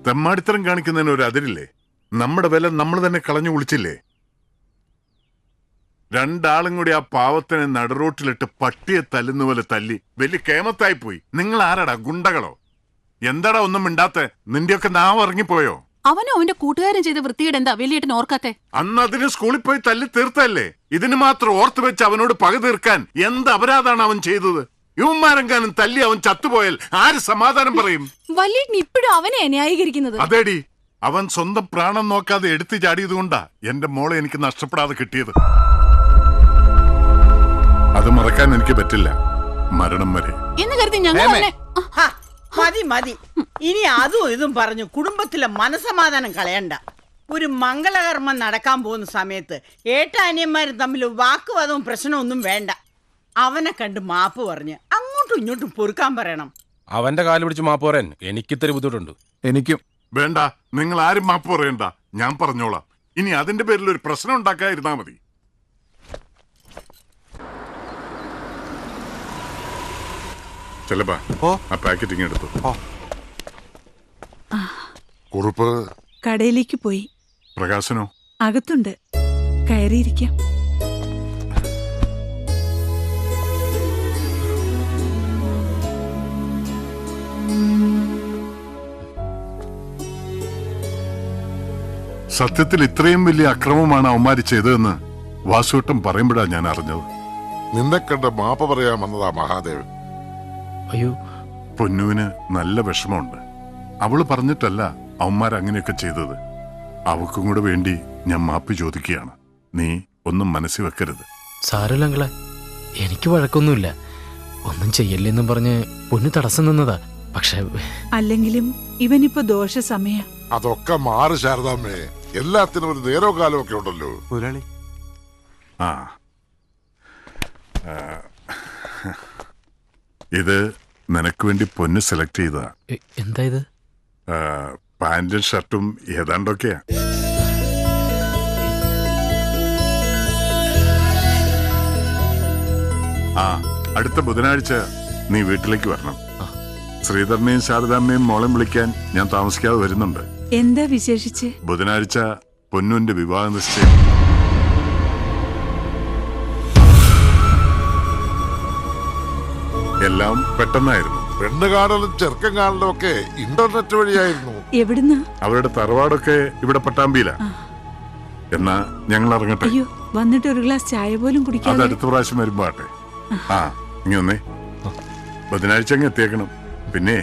തെമ്മാടിത്തരം കാണിക്കുന്നതിന് ഒരു അതിരില്ലേ? നമ്മുടെ വില നമ്മൾ തന്നെ കളഞ്ഞു കുളിച്ചില്ലേ? രണ്ടാളും കൂടി ആ പാവത്തിനെ നടുറോട്ടിലിട്ട് പട്ടിയെ തല്ലുന്ന പോലെ തല്ലി വലിയ കേമത്തായി പോയി. നിങ്ങൾ ആരാടാ, ഗുണ്ടകളോ? എന്താടാ ഒന്നും മിണ്ടാത്തെ? നിന്റെയൊക്കെ നാവ് ഇറങ്ങിപ്പോയോ? അവനും അവന്റെ കൂട്ടുകാരൻ ചെയ്ത വൃത്തിയുടെ എന്താ വലിയേട്ടൻ ഓർക്കാത്തെ? അന്ന് അതിന് സ്കൂളിൽ പോയി തല്ലി തീർത്തല്ലേ? ഇതിന് മാത്രം ഓർത്തു വെച്ച് അവനോട് പക തീർക്കാൻ എന്ത് അപരാധാണ് അവൻ ചെയ്തത്? യുവന്മാരെങ്കാനും തല്ലി അവൻ ചത്തുപോയാൽ ആര് സമാധാനം പറയും? വലിയേട്ടൻ ഇപ്പോഴും അവനെ ന്യായീകരിക്കുന്നത്. അതേടി, അവൻ സ്വന്തം പ്രാണം നോക്കാതെ എടുത്തു ചാടിയതുകൊണ്ടാ എന്റെ മോളെ എനിക്ക് നഷ്ടപ്പെടാതെ കിട്ടിയത്. അത് മറക്കാൻ എനിക്ക് പറ്റില്ല, മരണം വരെ. എന്ന് കരുതി ഞങ്ങൾ മതി മതി, ഇനി അതും ഇതും പറഞ്ഞു കുടുംബത്തിലെ മനസമാധാനം കളയണ്ട. ഒരു മംഗളകർമ്മം നടക്കാൻ പോകുന്ന സമയത്ത് ഏട്ടാനിയന്മാരും തമ്മിൽ വാക്കുവാദവും പ്രശ്നമൊന്നും വേണ്ട. അവനെ കണ്ട് മാപ്പ് പറഞ്ഞ് അങ്ങോട്ടും ഇങ്ങോട്ടും പൊറുക്കാൻ പറയണം. അവന്റെ കാല് പിടിച്ച് മാപ്പ് പറയാൻ എനിക്കിത്തിരി ബുദ്ധിമുട്ടുണ്ട്. എനിക്കും വേണ്ട, നിങ്ങൾ ആരും മാപ്പ് പറയണ്ട, ഞാൻ പറഞ്ഞോളാം. ഇനി അതിന്റെ പേരിൽ ഒരു പ്രശ്നം ഉണ്ടാക്കാതിരുന്നാ മതി. ചെലപ്പാ ആ പാക്കറ്റിങ് എടുത്തു. കുറുപ്പ് കടയിലേക്ക് പോയി. പ്രകാശനോ? അകത്തുണ്ട്, കയറിയിരിക്കാം. സത്യത്തിൽ ഇത്രയും വലിയ അക്രമമാണ് അവന്മാര് ചെയ്തതെന്ന് വാസുവേട്ടൻ പറയുമ്പോഴാ ഞാൻ അറിഞ്ഞത്. നിന്നെ കണ്ട് മാപ്പ് പറയാൻ വന്നതാ മഹാദേവൻ. അയ്യോ, പൊന്നുവിന് നല്ല വിഷമമുണ്ട്. അവള് പറഞ്ഞിട്ടല്ല അവന്മാരങ്ങനെയൊക്കെ ചെയ്തത്. അവക്കും കൂടെ വേണ്ടി ഞാൻ മാപ്പ് ചോദിക്കുകയാണ്. നീ ഒന്നും മനസ്സിൽ വെക്കരുത്. സാരല്ല അങ്കിളെ, എനിക്ക് വഴക്കൊന്നുമില്ല. ഒന്നും ചെയ്യല്ലെന്നും പറഞ്ഞ് പൊന്നു തടസ്സം നിന്നതാ. പക്ഷെ അല്ലെങ്കിലും ഇവനിപ്പോ ദോഷ സമയ. അതൊക്കെ മാറി ശാരദാമ്മേ, എല്ലാത്തിനും ഒരു നേരോ കാലം ഒക്കെ ഉണ്ടല്ലോ. ആ, ഇത് നിനക്ക് വേണ്ടി പൊന്ന് സെലക്ട് ചെയ്തതാ. എന്താ ഇത്? പാന്റും ഷർട്ടും ഏതാണ്ടൊക്കെയാ. ആ, അടുത്ത ബുധനാഴ്ച നീ വീട്ടിലേക്ക് വരണം. ശ്രീധരനെയും ശാരദാമ്മയും മോളെ വിളിക്കാൻ ഞാൻ താമസിക്കാതെ വരുന്നുണ്ട്. എന്താ വിശേഷിച്ച്? ബുധനാഴ്ച പൊന്നുവിന്റെ വിവാഹ നിശ്ചയം. എല്ലാം പെട്ടെന്നായിരുന്നു. പെണ്ണ് കാണലും ചെറുക്കം കാണലും ഒക്കെ ഇന്റർനെറ്റ് വഴിയായിരുന്നു. എവിടുന്നാ? അവരുടെ തറവാടൊക്കെ ഇവിടെ പട്ടാമ്പിയില. എന്നാ ഞങ്ങൾ ഇറങ്ങട്ടെ. അയ്യോ, വന്നിട്ട് ഒരു ഗ്ലാസ് ചായ പോലും അത് കുടിക്കാതെ. അടുത്ത പ്രാവശ്യം വരുമ്പോ ആട്ടെ. ആ, ഇനി ഒന്നേ, ബുധനാഴ്ച അങ്ങ് എത്തിയേക്കണം. പിന്നെ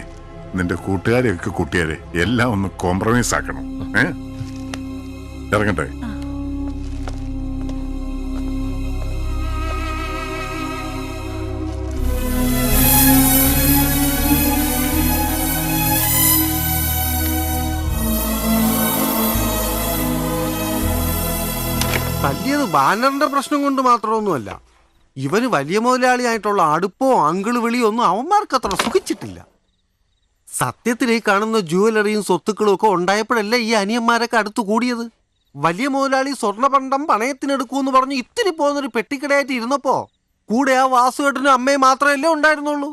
നിന്റെ കൂട്ടുകാരെയൊക്കെ കൂട്ടിയാരെ എല്ലാം ഒന്ന് കോംപ്രമൈസ് ആക്കണം. ഇറങ്ങട്ടെ. തല്ലിയത് ബാനറിന്റെ പ്രശ്നം കൊണ്ട് മാത്രമൊന്നുമല്ല. ഇവന് വലിയ മുതലാളിയായിട്ടുള്ള അടുപ്പോ അങ്കിള് വിളിയോ ഒന്നും അവന്മാർക്ക് അത്ര സുഖിച്ചിട്ടില്ല. സത്യത്തിൽ ഈ കാണുന്ന ജുവലറിയും സ്വത്തുക്കളും ഒക്കെ ഉണ്ടായപ്പോഴല്ലേ ഈ അനിയന്മാരൊക്കെ അടുത്തു കൂടിയത്. വലിയ മുതലാളി സ്വർണ്ണപണ്ടം പണയത്തിനെടുക്കൂന്ന് പറഞ്ഞ് ഇത്തിരി പോകുന്നൊരു പെട്ടിക്കടയായിട്ട് ഇരുന്നപ്പോ കൂടെ ആ വാസുവേട്ടനും അമ്മയും മാത്രമല്ലേ ഉണ്ടായിരുന്നുള്ളൂ.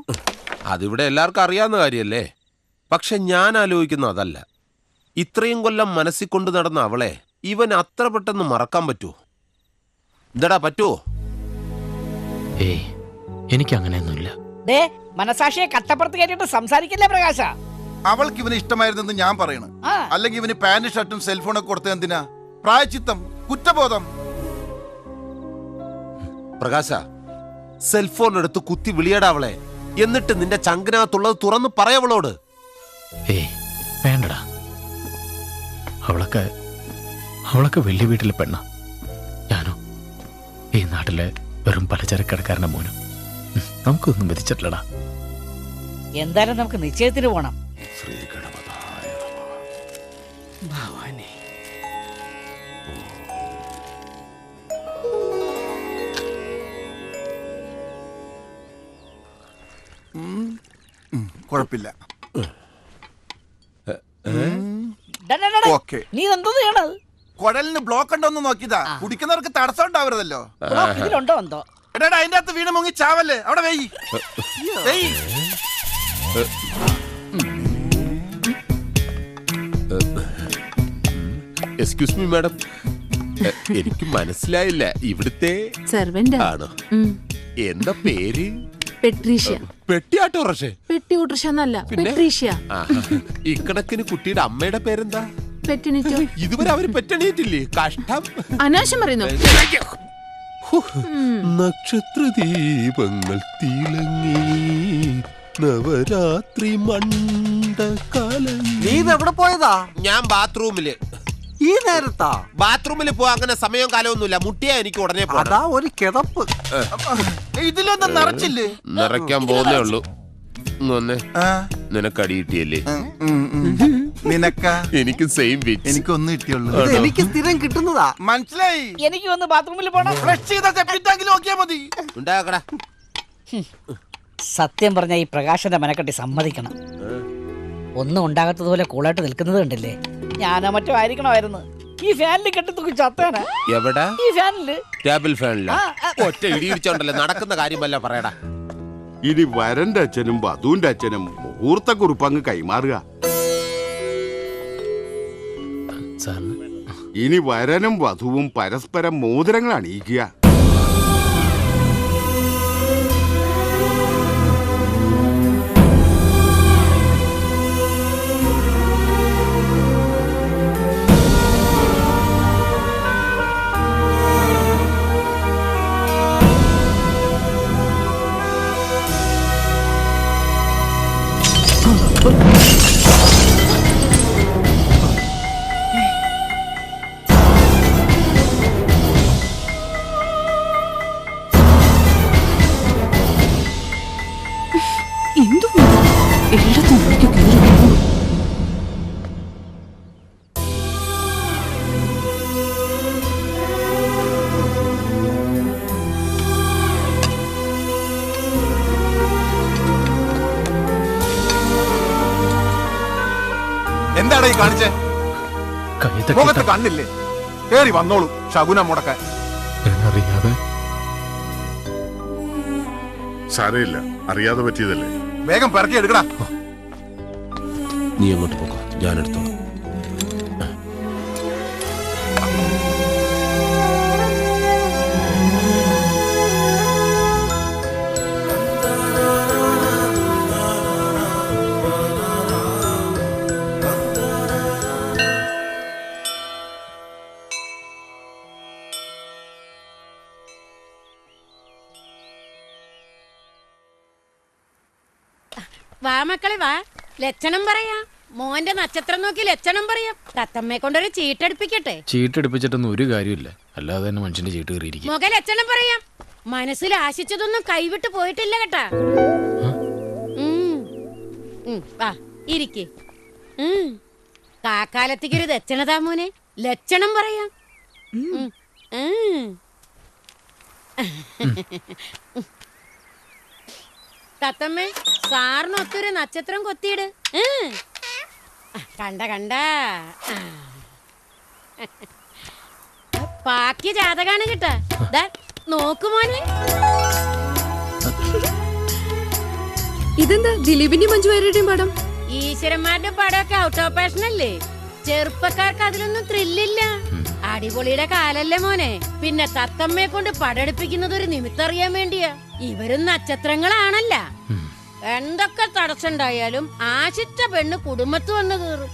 അതിവിടെ എല്ലാവർക്കും അറിയാവുന്ന കാര്യല്ലേ. പക്ഷെ ഞാൻ ആലോചിക്കുന്ന അതല്ല. ഇത്രയും കൊല്ലം മനസ്സിൽ കൊണ്ട് നടന്ന അവളെ ഇവൻ അത്ര പെട്ടെന്ന് മറക്കാൻ പറ്റുമോ? എന്താടാ, പറ്റുമോ? ഏയ്, എനിക്ക് അങ്ങനെയൊന്നുമില്ല. മനസാക്ഷിയെ കട്ടപ്പുറത്ത് കയറ്റിട്ട് സംസാരിക്കില്ലേ പ്രകാശ? അവൾക്ക് ഇവന് ഇഷ്ടമായിരുന്നെന്ന് ഞാൻ പറയണ. അല്ലെങ്കിൽ ഇവന് പാന്റ് ഷർട്ടും സെൽഫോണൊക്കെ കൊടുത്തത് എന്തിനാ? പ്രായച്ചിത്തം, കുറ്റബോധം. പ്രകാശ, സെൽഫോൺ എടുത്ത് കുത്തി വിളിയടാ അവളെ. എന്നിട്ട് നിന്റെ ചങ്കിനകത്തുള്ളത് തുറന്ന് പറയവളോട്. ഏയ് വേണ്ടടാ, അവളൊക്കെ വലിയ വീട്ടിലെ പെണ്ണ. ഞാനോ ഈ നാട്ടിലെ വെറും പലചരക്കടക്കാരന്റെ മോനും. നമുക്കൊന്നും വിധിച്ചിട്ടില്ലടാ. എന്തായാലും നമുക്ക് നിശ്ചയത്തിന് പോണം. കുഴപ്പമില്ല. നീ എന്തോ ചെയ്യണത്? കുഴലിന് ബ്ലോക്ക് ഉണ്ടോ എന്ന് നോക്കിയതാ. കുടിക്കുന്നവർക്ക് തടസ്സം ഉണ്ടാവരുതല്ലോ. ഇതിലുണ്ടോ എന്തോ? എടാ, അതിന്റെ അകത്ത് വീണ് മുങ്ങി ചാവല്ലേ. അവിടെ വെയ്. എക്സ്ക്യൂസ് മീ മാഡം, എനിക്ക് മനസ്സിലായില്ല. ഇവിടുത്തെ സെർവന്റ് ആണോ? എന്താ പേര്? പെട്രീഷ്യ. പെട്ടിയാട്ടോറഷേ? പെട്ടി ഓട്ടർഷ എന്നല്ല, പിന്നെ? പെട്രീഷ്യ. ഇക്കണക്കിന് കുട്ടിയുടെ അമ്മയുടെ പേരെന്താ? പെറ്റിനിറ്റോ. ഇതുവരെ അവര് പെറ്റണിയിട്ടില്ലേ? കഷ്ടം. അനാവശ്യം പറയുന്നു. നക്ഷത്ര ദീപങ്ങൾ തിളങ്ങി നവരാത്രി മണ്ഡകാലം. നീ ഇതെവിടെ പോയതാ? ഞാൻ ബാത്റൂമില്. ഈ നേരത്താ? ബാത്റൂമിൽ പോവാ അങ്ങനെ സമയവും കാലമൊന്നുമില്ല. മുട്ടിയാ എനിക്ക് ഉടനെ പോണം. അതാ ഒരു കിതപ്പ്. ഇതിലൊന്നും നിറച്ചില്ലേ? നിറയ്ക്കാൻ പോകുന്നേ ഉള്ളൂ. വന്നേ. ആ, നിനക്ക് അടി കിട്ടിയല്ലേ? നിനക്കാ? എനിക്ക് സെയിം വെച്ച്. എനിക്കൊന്നും കിട്ടിയുള്ളൂ. ഇത് എനിക്ക് സ്ഥിരം കിട്ടുന്നതാ. മനസ്സിലായി. എനിക്ക് വന്ന് ബാത്റൂമിൽ പോണം. ഫ്ലഷ് ചെയ്ത സെപ്റ്റിക് ടാങ്കിൽ നോക്കിയാ മതി. ഉണ്ടാക്കടാ. സത്യം പറഞ്ഞ ഈ പ്രകാശന്റെ മനക്കെട്ടി സമ്മതിക്കണം. ഒന്നും ഉണ്ടാകാത്തതുപോലെ കൂളായിട്ട് നിൽക്കുന്നത് കണ്ടില്ലേ? ഞാനോ മറ്റോ ആയിരിക്കണമായിരുന്നു. ഈ ഫാനിൽ കെട്ടിത്തൂക്കി ചത്തേനെ. എവിടാ? ഈ ഫാനില്. ടേബിൾ ഫാനില. ഒറ്റ ഇടി ഇടിച്ചോണ്ടല്ലേ നടക്കുന്ന കാര്യമല്ല പറയടാ. ഇനി വരന്റെ അച്ഛനും വധുവിന്റെ അച്ഛനും മുഹൂർത്തക്കുറിപ്പ് അങ്ങ് കൈമാറുക. സാറിന് ഇനി വരനും വധുവും പരസ്പരം മോതിരങ്ങൾ അണിയിക്കുക. എന്തു എല്ലാത്തും നോക്കി കയറി. എന്താടാ ഈ കാണിച്ചേ? കൈ മുഖത്ത് കണ്ണില്ലേ? കേറി വന്നോളൂ ശകുനം മുടക്കാൻ. അറിയാതെ സാരയില്ല, അറിയാതെ പറ്റിയതല്ലേ. വേഗം പിറക്കി എടുക്കടാ. നീ അങ്ങോട്ട് പോക്കോ, ഞാൻ എടുത്തോളാം. വാ മക്കളെ വാ, ലക്ഷണം പറയാ. മോന്റെ നക്ഷത്രം നോക്കി ലക്ഷണം പറയാം. തത്തമ്മയെ കൊണ്ടൊരു ചീട്ടെടുപ്പിക്കട്ടെ. ചീട്ടെടുപ്പിച്ചിട്ടൊന്നും ഒരു കാര്യമില്ല. അല്ലാതെ തന്നെ മനുഷ്യന്റെ ചീട്ട് കയറിയിരിക്കും. മുഖ ലക്ഷണം പറയാം. മനസ്സിൽ ആശിച്ചതൊന്നും കൈവിട്ട് പോയിട്ടില്ല കേട്ടാ. വാ ഇരിക്ക്. കാക്കാലത്തേക്കൊരു ദക്ഷണതാ മോനെ. ലക്ഷണം പറയാം. തത്തമ്മേ, സാറിനൊത്തൊരു നക്ഷത്രം കൊത്തിയിട്. കണ്ട കണ്ട പാക്കിയ ജാതകാണ് കിട്ടാ. നോക്കുമോനെ. ഇതെന്താ ദിലീപിന്റെ മഞ്ജു വാര്യരുടെയും പടം? ഈശ്വരന്മാരുടെ പടമൊക്കെ ഔട്ട് ഓഫ് ഫാഷൻ അല്ലേ? ചെറുപ്പക്കാർക്ക് അതിലൊന്നും ത്രില്ലില്ല. അടിപൊളിയുടെ കാലല്ലേ മോനെ. പിന്നെ തത്തമ്മയെ കൊണ്ട് പടെടുപ്പിക്കുന്നത് ഒരു നിമിത്തം അറിയാൻ വേണ്ടിയാ. ഇവരും നക്ഷത്രങ്ങളാണല്ല. എന്തൊക്കെ തടസ്സണ്ടായാലും ആശിച്ച പെണ്ണ് കുടുംബത്ത് വന്നു കയറും.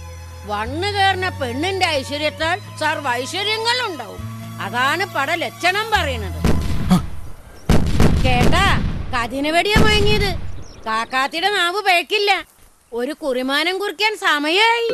വന്നു കയറുന്ന പെണ്ണിന്റെ ഐശ്വര്യത്താൽ സർവ്വ ഐശ്വര്യങ്ങളുണ്ടാവും. അതാണ് പട ലക്ഷണം പറയണത്. കേട്ടാ, കതിന് വെടിയാ മയങ്ങിയത്. കാക്കാത്തിയുടെ നാവ് പഴക്കില്ല. ഒരു കുറിമാനം കുറിക്കാൻ സമയായി.